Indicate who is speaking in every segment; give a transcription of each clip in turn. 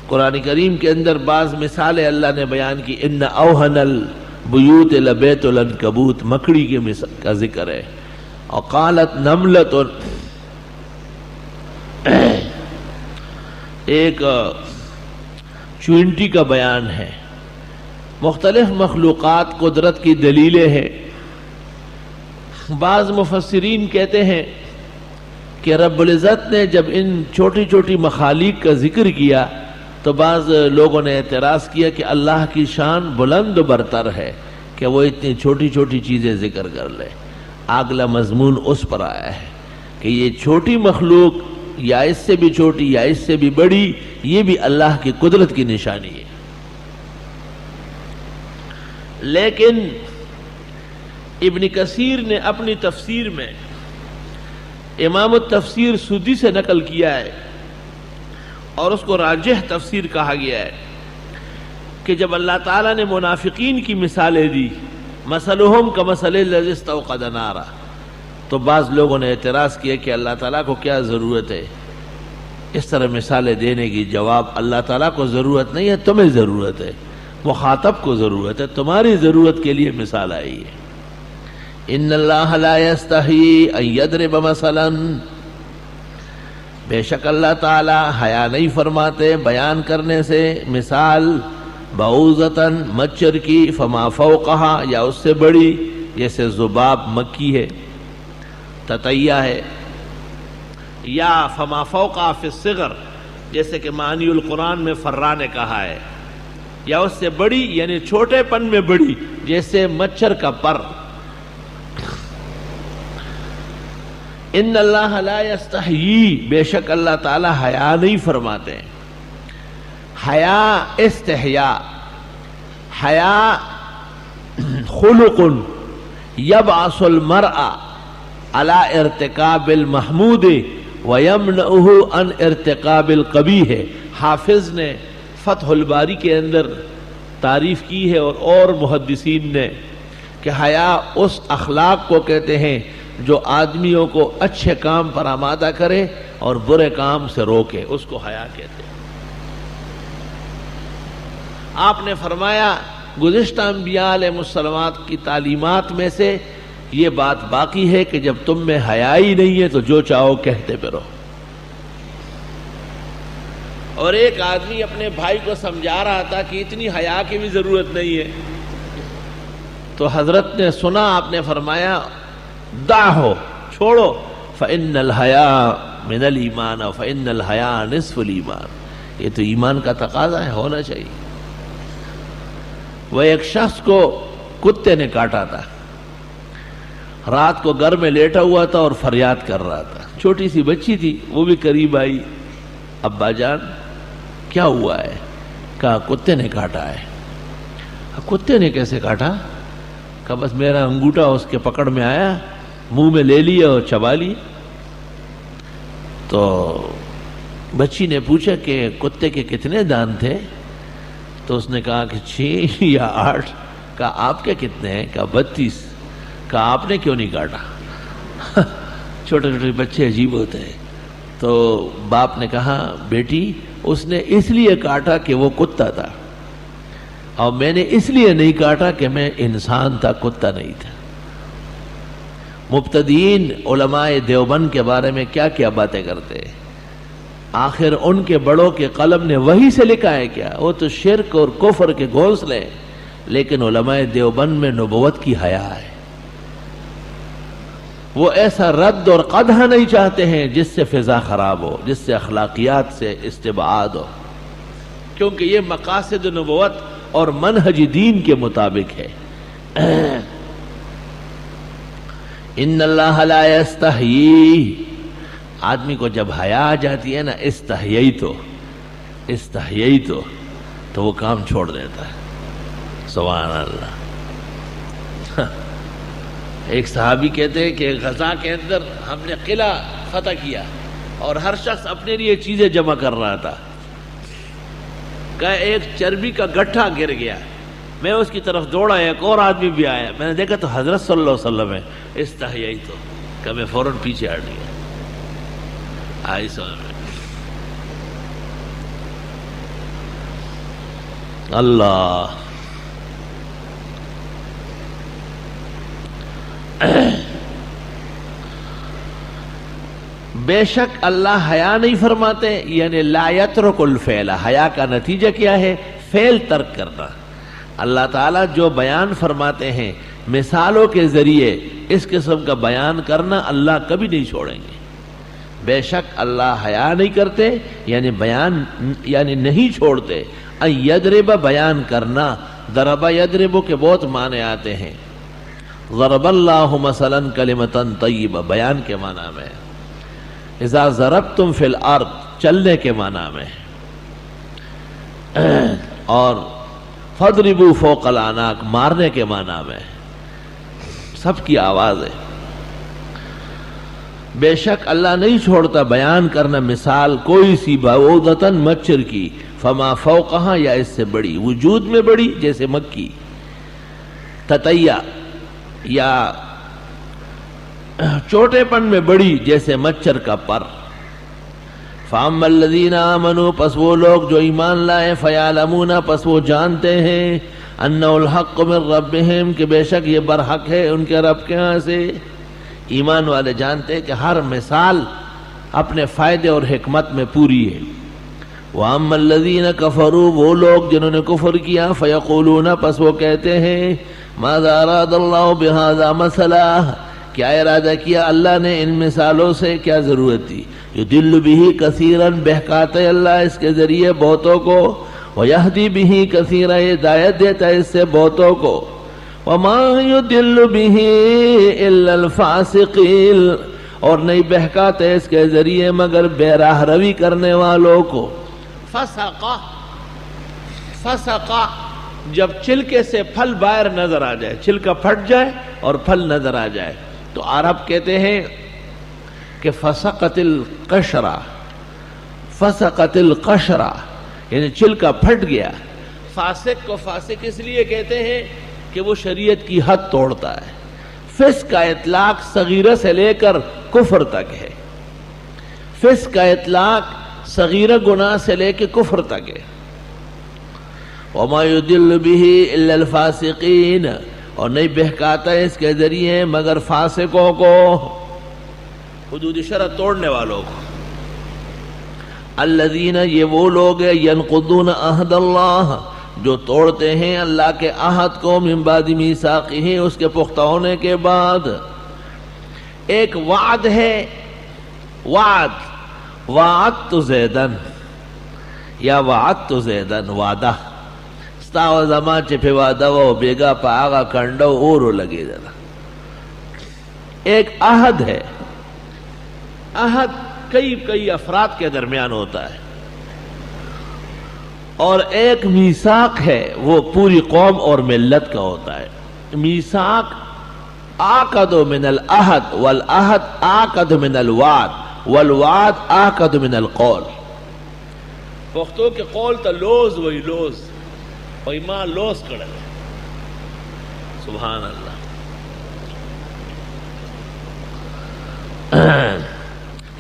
Speaker 1: قرآن کریم کے اندر بعض مثالیں اللہ نے بیان کی، ان اوہن البیوت لبیت العنکبوت، مکڑی کے کا ذکر ہے، اور قالت نملۃ، ایک چونٹی کا بیان ہے۔ مختلف مخلوقات قدرت کی دلیلیں ہیں۔ بعض مفسرین کہتے ہیں کہ رب العزت نے جب ان چھوٹی چھوٹی مخالوق کا ذکر کیا تو بعض لوگوں نے اعتراض کیا کہ اللہ کی شان بلند و برتر ہے کہ وہ اتنی چھوٹی چھوٹی چیزیں ذکر کر لے۔ اگلا مضمون اس پر آیا ہے کہ یہ چھوٹی مخلوق یا اس سے بھی چھوٹی یا اس سے بھی بڑی، یہ بھی اللہ کی قدرت کی نشانی ہے۔ لیکن ابن کثیر نے اپنی تفسیر میں امام التفسیر سدی سے نقل کیا ہے، اور اس کو راجح تفسیر کہا گیا ہے، کہ جب اللہ تعالیٰ نے منافقین کی مثالیں دی، مثلہم کمثل الذی استوقد نارا، تو بعض لوگوں نے اعتراض کیا کہ اللہ تعالیٰ کو کیا ضرورت ہے اس طرح مثالیں دینے کی؟ جواب، اللہ تعالیٰ کو ضرورت نہیں ہے، تمہیں ضرورت ہے، مخاطب کو ضرورت ہے، تمہاری ضرورت کے لیے مثال آئی ہے۔ ان اللہ لا یستحی ان یضرب مثلا، بے شک اللہ تعالیٰ حیا نہیں فرماتے بیان کرنے سے مثال، بعوضۃ، مچھر کی، فما فوقہا، یا اس سے بڑی، جیسے ذباب مکی ہے، تتیہ ہے، یا فما فوقہا فی الصغر، جیسے کہ معنی القرآن میں فرا نے کہا ہے، یا اس سے بڑی یعنی چھوٹے پن میں بڑی، جیسے مچھر کا پر۔ ان اللہ لا یستحیی، بے شک اللہ تعالی حیا نہیں فرماتے۔ حیا استحیا، حیا خلق یبعث المرء علی ارتکاب المحمود ویمنعہ عن ارتکاب القبیح۔ حافظ نے فتح الباری کے اندر تعریف کی ہے، اور محدثین نے، کہ حیا اس اخلاق کو کہتے ہیں جو آدمیوں کو اچھے کام پر آمادہ کرے اور برے کام سے روکے، اس کو حیا کہتے ہیں۔ آپ نے فرمایا گزشتہ انبیاء علیہ السلام کی تعلیمات میں سے یہ بات باقی ہے کہ جب تم میں حیا ہی نہیں ہے تو جو چاہو کہتے پہ رہو۔ اور ایک آدمی اپنے بھائی کو سمجھا رہا تھا کہ اتنی حیا کی بھی ضرورت نہیں ہے، تو حضرت نے سنا، آپ نے فرمایا دعہو، چھوڑو، فإن الحیاء من الایمان فإن الحیاء نصف الایمان، یہ تو ایمان کا تقاضا ہے، ہونا چاہیے۔ وہ ایک شخص کو کتے نے کاٹا تھا، رات کو گھر میں لیٹا ہوا تھا اور فریاد کر رہا تھا، چھوٹی سی بچی تھی، وہ بھی قریب آئی، ابا جان کیا ہوا ہے؟ کہا کتے نے کاٹا ہے۔ کتے نے کیسے کاٹا؟ کہا بس میرا انگوٹھا اس کے پکڑ میں آیا، منہ میں لے لیا اور چبا لی۔ تو بچی نے پوچھا کہ کتے کے کتنے دان تھے؟ تو اس نے کہا کہ 6 یا 8۔ کہا آپ کے کتنے ہیں؟ کہا 32۔ کہا آپ نے کیوں نہیں کاٹا؟ چھوٹے چھوٹے بچے عجیب ہوتے ہیں۔ تو باپ نے کہا بیٹی اس نے اس لیے کاٹا کہ وہ کتا تھا، اور میں نے اس لیے نہیں کاٹا کہ میں انسان تھا، کتا نہیں تھا۔ مبتدئین علماء دیوبند کے بارے میں کیا کیا باتیں کرتے ہیں، آخر ان کے بڑوں کے قلم نے وہی سے لکھا ہے کیا؟ وہ تو شرک اور کفر کے گھونسلے ہیں، لیکن علماء دیوبند میں نبوت کی حیا ہے۔ وہ ایسا رد اور قدح نہیں چاہتے ہیں جس سے فضا خراب ہو، جس سے اخلاقیات سے استبعاد ہو، کیونکہ یہ مقاصد نبوت اور منہج دین کے مطابق ہے۔ ان اللہ لا یستحیی، آدمی کو جب حیا آ جاتی ہے نا، استحییت تو وہ کام چھوڑ دیتا ہے۔ سبحان اللہ۔ ایک صحابی کہتے ہیں کہ غزہ کے اندر ہم نے قلعہ فتح کیا اور ہر شخص اپنے لیے چیزیں جمع کر رہا تھا، کہ ایک چربی کا گٹھا گر گیا، میں اس کی طرف دوڑا، ایک اور آدمی بھی آیا، میں نے دیکھا تو حضرت صلی اللہ علیہ وسلم ہے، استحییت کہ میں فوراً پیچھے ہٹ گیا۔ آئی سمجھ میں؟ اللہ بے شک اللہ حیا نہیں فرماتے، یعنی لا یترک الفعل، حیا کا نتیجہ کیا ہے؟ فعل ترک کرنا۔ اللہ تعالیٰ جو بیان فرماتے ہیں مثالوں کے ذریعے، اس قسم کا بیان کرنا اللہ کبھی نہیں چھوڑیں گے۔ بے شک اللہ حیا نہیں کرتے، یعنی بیان یعنی نہیں چھوڑتے۔ ان یضرب بیان کرنا، ضرب یضرب کے بہت معنی آتے ہیں۔ ضرب اللہ مثلا کلمۃ طیبہ بیان کے معنی میں، اذا ضربتم فی الارض چلنے کے معنی میں، اور فضربوا فوق الاعناق مارنے کے معنی میں، سب کی آواز ہے۔ بے شک اللہ نہیں چھوڑتا بیان کرنا مثال کوئی سی بعوضۃ مچھر کی، فما فوقہا یا اس سے بڑی، وجود میں بڑی جیسے مکی، تتیا یا چھوٹے پن میں بڑی جیسے مچھر کا پر۔ فَأَمَّا الَّذِينَ آمَنُوا پس وہ لوگ جو ایمان لائے، فَيَعْلَمُونَ پس وہ جانتے ہیں، أَنَّهُ الْحَقُّ مِن رَبِّهِمْ کہ بے شک یہ برحق ہے ان کے رب کے ہاں سے۔ ایمان والے جانتے ہیں کہ ہر مثال اپنے فائدے اور حکمت میں پوری ہے۔ وَأَمَّا الَّذِينَ كَفَرُوا وہ لوگ جنہوں نے کفر کیا، فَيَقُولُونَ پس وہ کہتے ہیں، مَاذَا أَرَادَ اللَّهُ بِهَذَا مَثَلًا کیا ارادہ کیا اللہ نے ان مثالوں سے، کیا ضرورت تھی؟ یضل بہ کثیرا بہکاتے اللہ اس کے ذریعے بہتوں کو، ویہدی بہ کثیرا ہدایت دیتا ہے اس سے بہتوں کو، وما یضل بہ الا الفاسقین اور نہیں بہکاتے اس کے ذریعے مگر بے راہ روی کرنے والوں کو۔ فسقا جب چھلکے سے پھل باہر نظر آ جائے، چھلکا پھٹ جائے اور پھل نظر آ جائے تو عرب کہتے ہیں کہ فسقت القشرہ، فسقت القشرہ یعنی چھلکا پھٹ گیا۔ فاسق کو فاسق اس لیے کہتے ہیں کہ وہ شریعت کی حد توڑتا ہے۔ فسق کا اطلاق صغیرہ سے لے کر کفر تک ہے، فسق کا اطلاق صغیرہ گناہ سے لے کے کفر تک ہے۔ وما يضل به الا الفاسقین اور نہیں بہکاتا ہے اس کے ذریعے مگر فاسقوں کو، حدود شرع توڑنے والوں کو۔ الذین یہ وہ لوگ ہیں ینقضون عہد اللہ جو توڑتے ہیں اللہ کے عہد کو، من بعد میثاقہ اس کے پختہ ہونے کے بعد۔ ایک وعد ہے، وعدت زیدن یا وعدت زیدن وعدہ ستاو زمان چے پہ وعدہ وہ بیگا پا آگا کنڈو اورو لگے دینا۔ ایک عہد ہے، عہد کئی افراد کے درمیان ہوتا ہے، اور ایک میثاق ہے وہ پوری قوم اور ملت کا ہوتا ہے۔ میثاق آقد من العہد، والعہد آقد من الوعد، والوعد آقد من القول۔ پختو کے قول تا لوز وہی لوز وہی ماں لوز کڑے، سبحان اللہ۔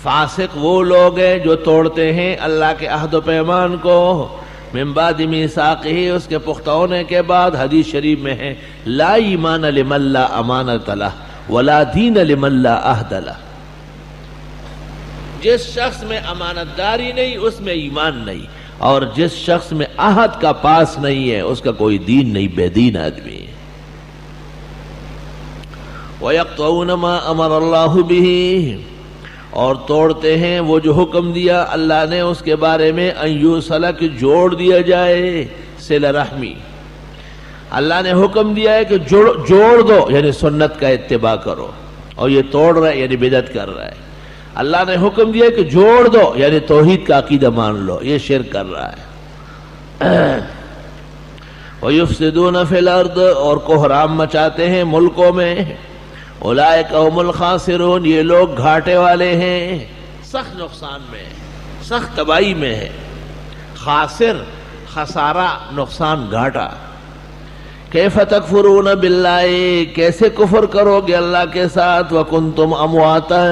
Speaker 1: فاسق وہ لوگ ہیں جو توڑتے ہیں اللہ کے عہد و پیمان کو، من بعد میثاقہ اس کے پختہ ہونے کے بعد۔ حدیث شریف میں ہے لا ایمان لمن لا امانت لہ ولا دین لمن لا عہد لہ۔ جس شخص میں امانت داری نہیں اس میں ایمان نہیں، اور جس شخص میں عہد کا پاس نہیں ہے اس کا کوئی دین نہیں، بے دین آدمی ہے۔ وَيَقْطَعُونَ مَا أَمَرَ اللَّهُ بِهِ اور توڑتے ہیں وہ جو حکم دیا اللہ نے اس کے بارے میں، ان یوصل کہ جوڑ دیا جائے، صلہ رحمی۔ اللہ نے حکم دیا ہے کہ جوڑ دو یعنی سنت کا اتباع کرو، اور یہ توڑ رہا ہے یعنی بدعت کر رہا ہے۔ اللہ نے حکم دیا کہ جوڑ دو یعنی توحید کا عقیدہ مان لو، یہ شرک کر رہا ہے۔ وَيُفْسِدُونَ فِي الْأَرْضِ اور کوحرام مچاتے ہیں ملکوں میں۔ اولئک هم الخاسرون یہ لوگ گھاٹے والے ہیں، سخت نقصان میں، سخت تباہی میں ہے۔ خاسر خسارہ، نقصان، گھاٹا۔ کیف تکفرون باللہ کیسے کفر کرو گے اللہ کے ساتھ، وکنتم امواتا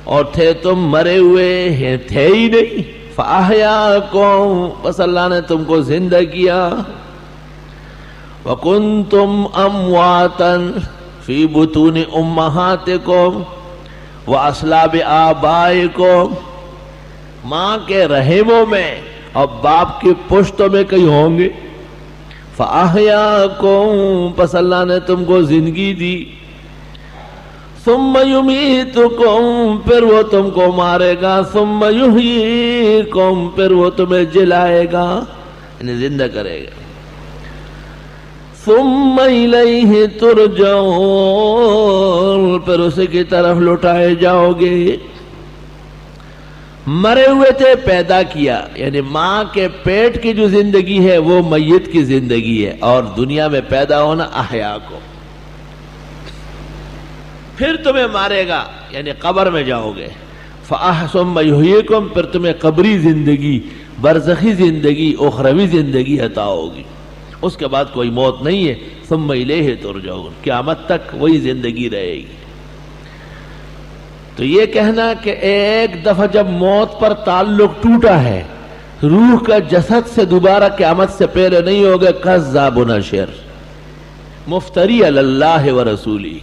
Speaker 1: اور تھے تم مرے ہوئے ہیں، تھے ہی نہیں، فَأَحْيَاكُمْ بس اللہ نے تم کو زندہ کیا. وَكُنْتُمْ أَمْوَاتًا فِي بُطُونِ أُمَّهَاتِكُمْ وَأَصْلَابِ آبَائِكُمْ ماں کے رحموں میں اور باپ کی پشتوں میں کہیں ہوں گے. فَأَحْيَاكُمْ پس اللہ نے تم کو زندگی دی. ثُمَّ يُمِيتُكُمْ پھر وہ تم کو مارے گا. ثُمَّ يُحْيِيكُمْ پھر وہ تمہیں جلائے گا یعنی زندہ کرے گا. ثُمَّ إِلَيْهِ تُرْجَعُونَ پھر اسی کی طرف لوٹائے جاؤ گے. مرے ہوئے تھے پیدا کیا یعنی ماں کے پیٹ کی جو زندگی ہے وہ میت کی زندگی ہے اور دنیا میں پیدا ہونا احیا کو. پھر تمہیں مارے گا یعنی قبر میں جاؤ گے. ثُمَّ يُحْيِيكُمْ پھر تمہیں قبری زندگی برزخی زندگی اخروی زندگی عطا ہوگی. اس کے بعد کوئی موت نہیں ہے. ثُمَّ إِلَيْهِ تُرْجَعُونَ قیامت تک وہی زندگی رہے گی. تو یہ کہنا کہ ایک دفعہ جب موت پر تعلق ٹوٹا ہے روح کا جسد سے دوبارہ قیامت سے پہلے نہیں ہوگا کذاب نشر مفتری علی اللہ و رسولی.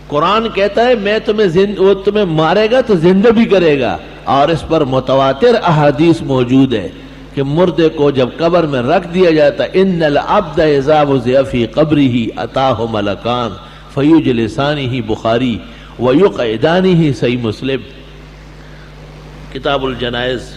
Speaker 1: قرآن کہتا ہے میں وہ تمہیں مارے گا تو زندہ بھی کرے گا اور اس پر متواتر احادیث موجود ہے کہ مردے کو جب قبر میں رکھ دیا جاتا ہے ان العبد اذا وضع فی قبرہ اتاہ ملکان فیجلسانہ بخاری ویقعدانہ صحیح مسلم کتاب الجنائز